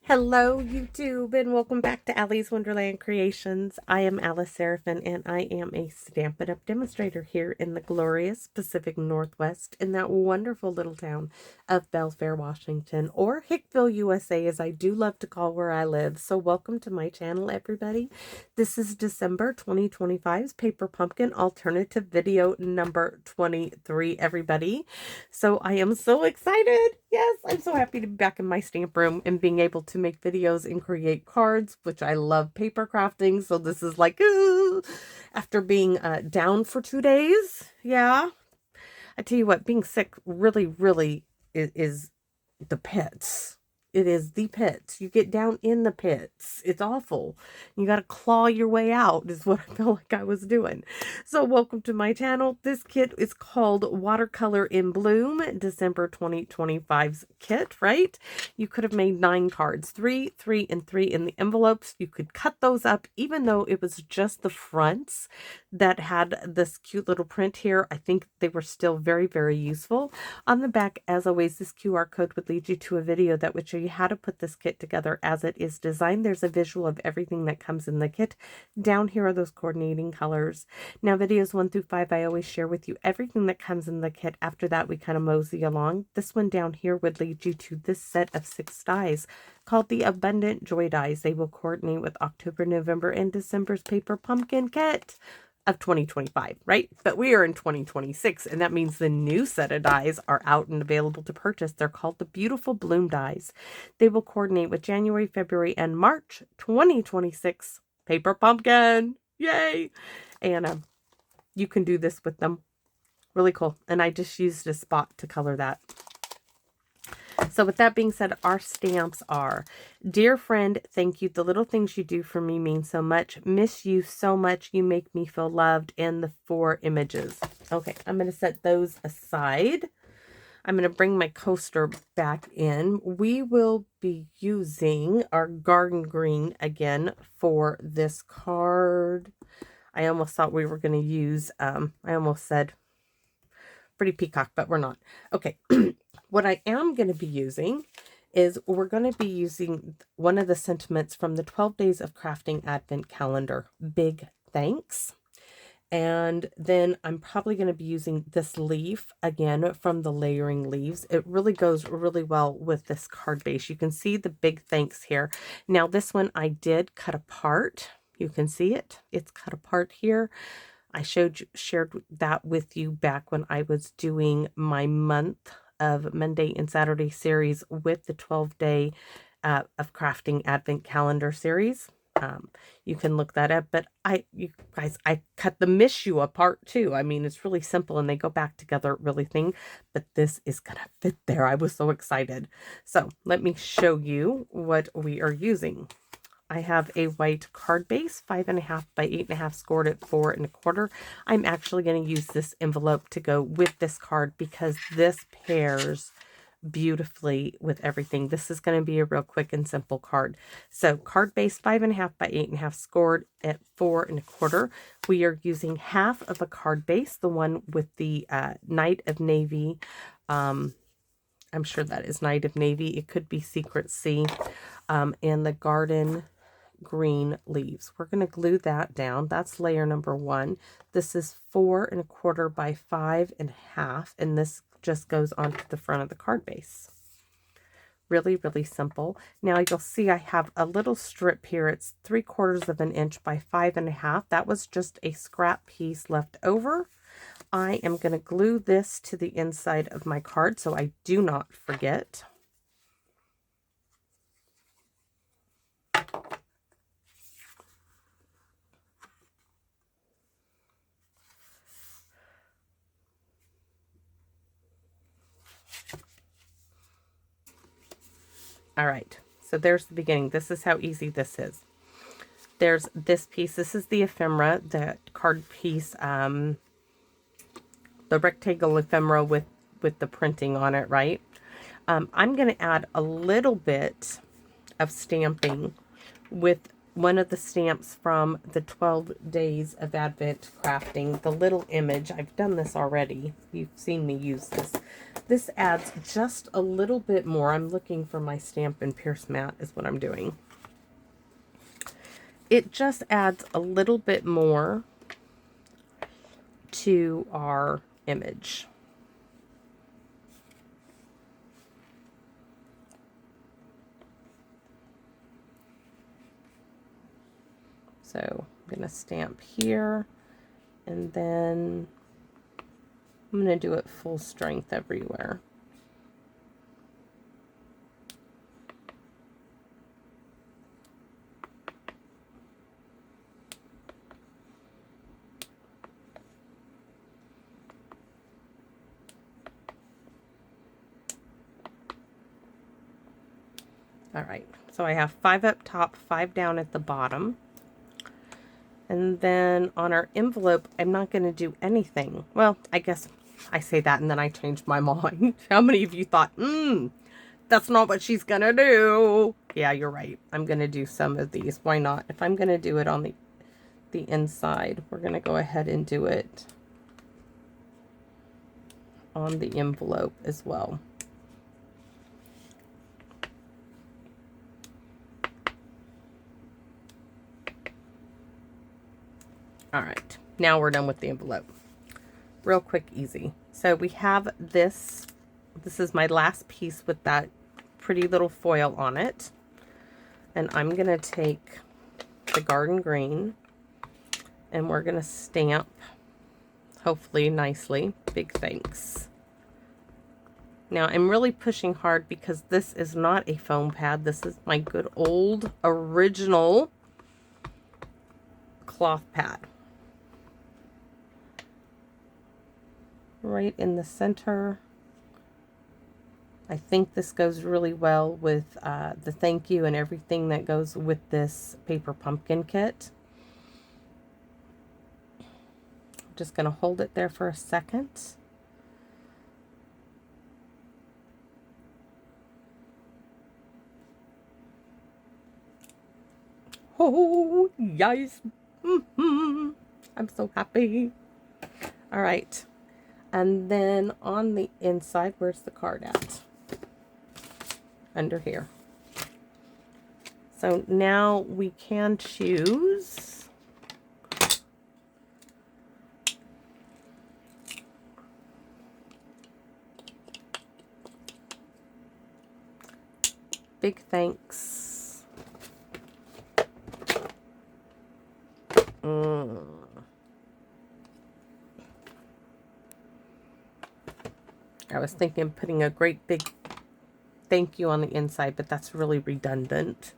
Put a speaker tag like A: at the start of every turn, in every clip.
A: Hello, YouTube, and welcome back to Allie's Wonderland Creations. I am Alice Seraphin, and I am a Stampin' Up! Demonstrator here in the glorious Pacific Northwest in that wonderful little town of Belfair, Washington, or Hickville, USA, as I do love to call where I live. So welcome to my channel, everybody. This is December 2025's Paper Pumpkin Alternative Video number 23, everybody. So I am so excited. Yes, I'm so happy to be back in my stamp room and being able to make videos and create cards, which I love paper crafting. So this is like, after being down for 2 days. Yeah, I tell you what, being sick really is the pits. It is the pits. You get down in the pits. It's awful. You got to claw your way out is what I felt like I was doing. So welcome to my channel. This kit is called Watercolor in Bloom, December 2025's kit, right? You could have made 9 cards, 3, 3, and 3 in the envelopes. You could cut those up, even though it was just the fronts that had this cute little print here. I think they were still very useful. On the back, as always, this QR code would lead you to a video that would show you how to put this kit together as it is designed. There's a visual of everything that comes in the kit. Down here are those coordinating colors. Now, videos 1 through 5, I always share with you everything that comes in the kit. After that, we kind of mosey along. This one down here would lead you to this set of 6 dies called the Abundant Joy dies. They will coordinate with October, November, and December's Paper Pumpkin kit of 2025, right? But we are in 2026, and that means the new set of dies are out and available to purchase. They're called the Beautiful Bloom dies. They will coordinate with January, February, and March 2026 Paper Pumpkin. Yay! And you can do this with them. Really cool. And I just used a spot to color that. So with that being said, our stamps are, dear friend, thank you. The little things you do for me mean so much. Miss you so much. You make me feel loved. And the 4 images. Okay, I'm going to set those aside. I'm going to bring my coaster back in. We will be using our garden green again for this card. I almost thought we were going to use, I almost said Pretty Peacock, but we're not. Okay. What I am going to be using is we're going to be using one of the sentiments from the 12 Days of Crafting Advent Calendar. Big thanks. And then I'm probably going to be using this leaf again from the Layering Leaves. It really goes really well with this card base. You can see the big thanks here. Now this one I did cut apart. You can see it. It's cut apart here. I shared that with you back when I was doing my month of Monday and Saturday series with the 12-day of crafting advent calendar series. You can look that up, but you guys, I cut the missue apart too. I mean, it's really simple and they go back together really thing, but this is gonna fit there. I was so excited. So let me show you what we are using. I have a white card base, 5.5 by 8.5, scored at 4 1/4. I'm actually going to use this envelope to go with this card because this pairs beautifully with everything. This is going to be a real quick and simple card. So card base 5.5 by 8.5, scored at 4 1/4. We are using half of a card base, the one with the Night of Navy. I'm sure that is Night of Navy. It could be Secret Sea. And the Garden Green Leaves. We're going to glue that down. That's layer number 1. This is 4 1/4 by 5.5, and this just goes onto the front of the card base. Really simple. Now you'll see I have a little strip here. It's 3/4 of an inch by 5.5. That was just a scrap piece left over. I am going to glue this to the inside of my card so I do not forget. All right, so there's the beginning. This is how easy this is. There's this piece. This is the ephemera, the card piece, the rectangle ephemera with the printing on it, right? I'm going to add a little bit of stamping with one of the stamps from the 12 Days of Advent Crafting, the little image. I've done this already. You've seen me use this. This adds just a little bit more. I'm looking for my Stampin' Pierce mat is what I'm doing. It just adds a little bit more to our image. So I'm going to stamp here, and then I'm going to do it full strength everywhere. All right, so I have 5 up top, 5 down at the bottom. And then on our envelope, I'm not going to do anything. Well, I guess I say that and then I change my mind. How many of you thought, that's not what she's going to do? Yeah, you're right. I'm going to do some of these. Why not? If I'm going to do it on the inside, we're going to go ahead and do it on the envelope as well. All right, now we're done with the envelope. Real quick, easy. So we have this. This is my last piece with that pretty little foil on it. And I'm going to take the garden green and we're going to stamp, hopefully nicely, big thanks. Now I'm really pushing hard because this is not a foam pad. This is my good old original cloth pad. Right in the center. I think this goes really well with the thank you and everything that goes with this paper pumpkin kit. I'm just going to hold it there for a second. Oh, yes. I'm so happy. All right. And then on the inside, where's the card at? Under here. So now we can choose big thanks. I was thinking of putting a great big thank you on the inside, but that's really redundant.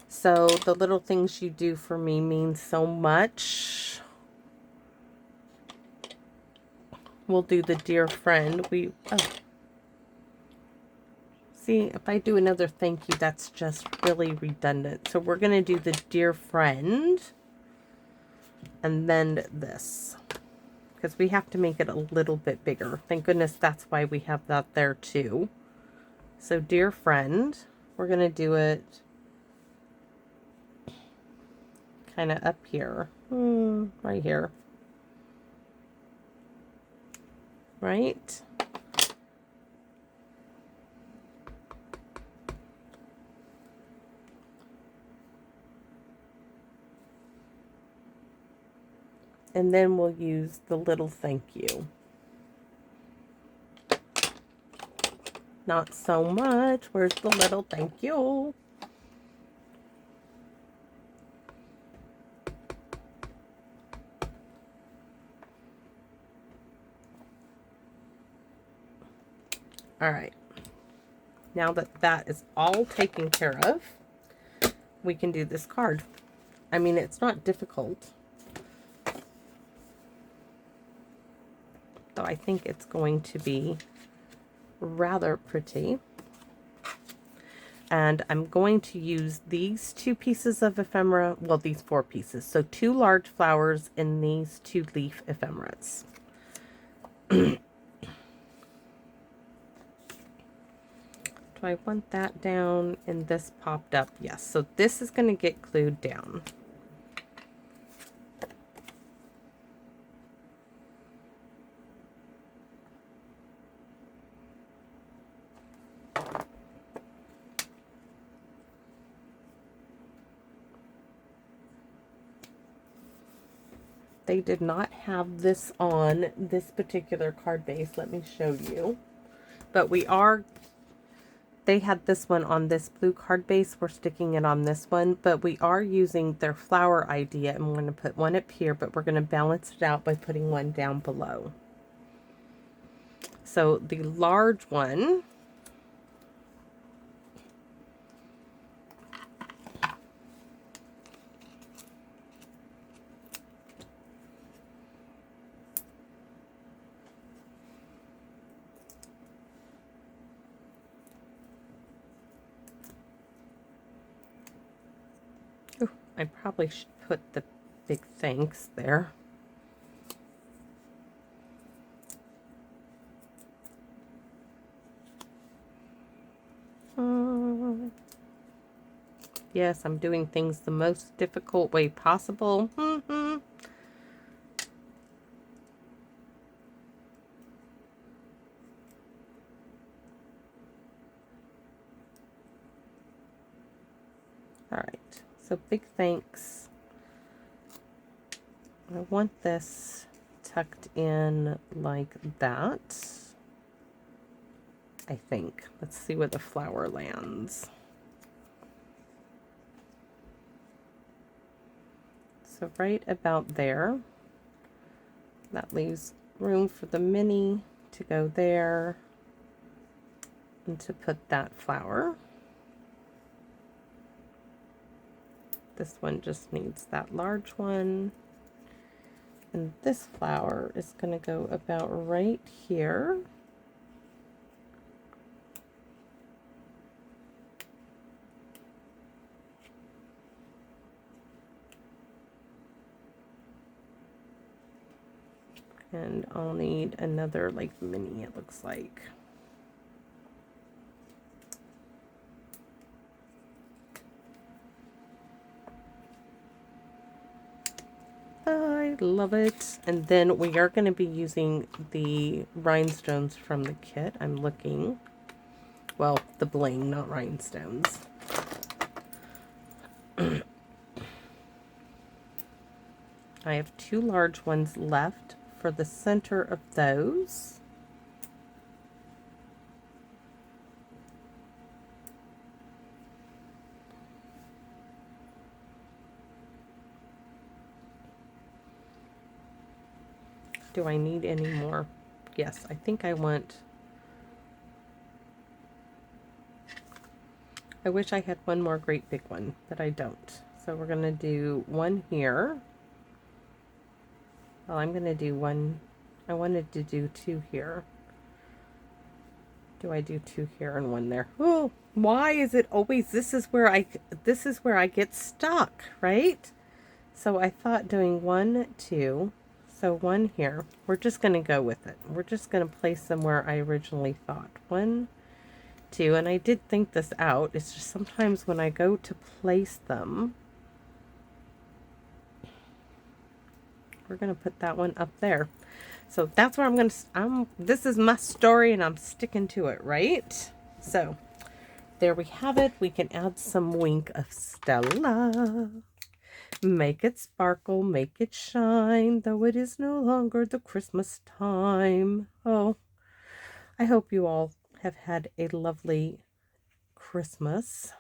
A: So the little things you do for me mean so much. We'll do the dear friend. See, if I do another thank you, that's just really redundant. So we're going to do the dear friend and then this, because we have to make it a little bit bigger. Thank goodness that's why we have that there too. So dear friend, we're going to do it kind of up here, right here, right? And then we'll use the little thank you. Not so much. Where's the little thank you? All right. Now that that is all taken care of, we can do this card. I mean, it's not difficult. So I think it's going to be rather pretty. And I'm going to use these 2 pieces of ephemera, well, these 4 pieces. So 2 large flowers and these 2 leaf ephemeras. Do I want that down and this popped up? Yes. So this is going to get glued down. They did not have this on this particular card base. Let me show you. But they had this one on this blue card base. We're sticking it on this one, but we are using their flower idea, and we're going to put one up here, but we're going to balance it out by putting one down below. So the large one, I probably should put the big thanks there. Yes, I'm doing things the most difficult way possible. All right, so big thanks. I want this tucked in like that, I think. Let's see where the flower lands. So right about there. That leaves room for the mini to go there and to put that flower. This one just needs that large one. And this flower is going to go about right here. And I'll need another like mini, it looks like. I love it. And then we are going to be using the rhinestones from the kit. I'm looking. Well, the bling, not rhinestones. I have two large ones left for the center of those. Do I need any more? Yes, I think I want... I wish I had one more great big one, but I don't. So we're going to do one here. Well, I'm going to do one. I wanted to do two here. Do I do two here and one there? Oh, why is it always this is where I get stuck, right? So I thought doing 1, 2. So one here. We're just going to go with it. We're just going to place them where I originally thought. 1, 2, and I did think this out. It's just sometimes when I go to place them, we're going to put that one up there. So that's where I'm going to, this is my story and I'm sticking to it, right? So there we have it. We can add some wink of Stella. Make it sparkle, make it shine, though it is no longer the Christmas time. Oh, I hope you all have had a lovely Christmas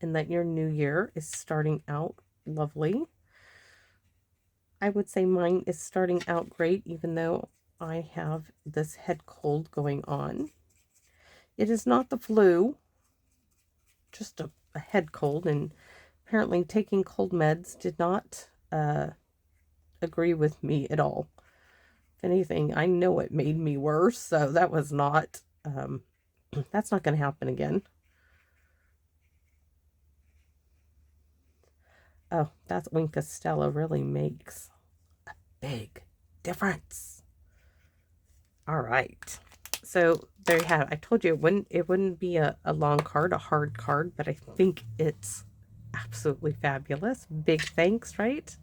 A: and that your new year is starting out lovely. I would say mine is starting out great, even though I have this head cold going on. It is not the flu, just a head cold, and apparently taking cold meds did not agree with me at all. If anything, I know it made me worse, so that was not, that's not going to happen again. Oh, that Wink of Stella really makes a big difference. All right. So there you have it. I told you it wouldn't be a long card, a hard card, but I think it's absolutely fabulous. Big thanks, right?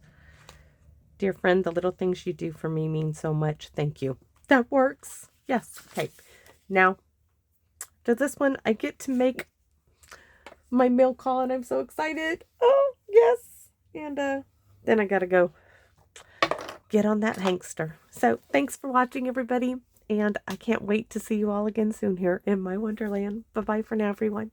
A: Dear friend, the little things you do for me mean so much. Thank you. That works. Yes. Okay. Now, to this one, I get to make my mail call, and I'm so excited. Oh, yes. And then I got to go get on that hankster. So thanks for watching, everybody. And I can't wait to see you all again soon here in my Wonderland. Bye-bye for now, everyone.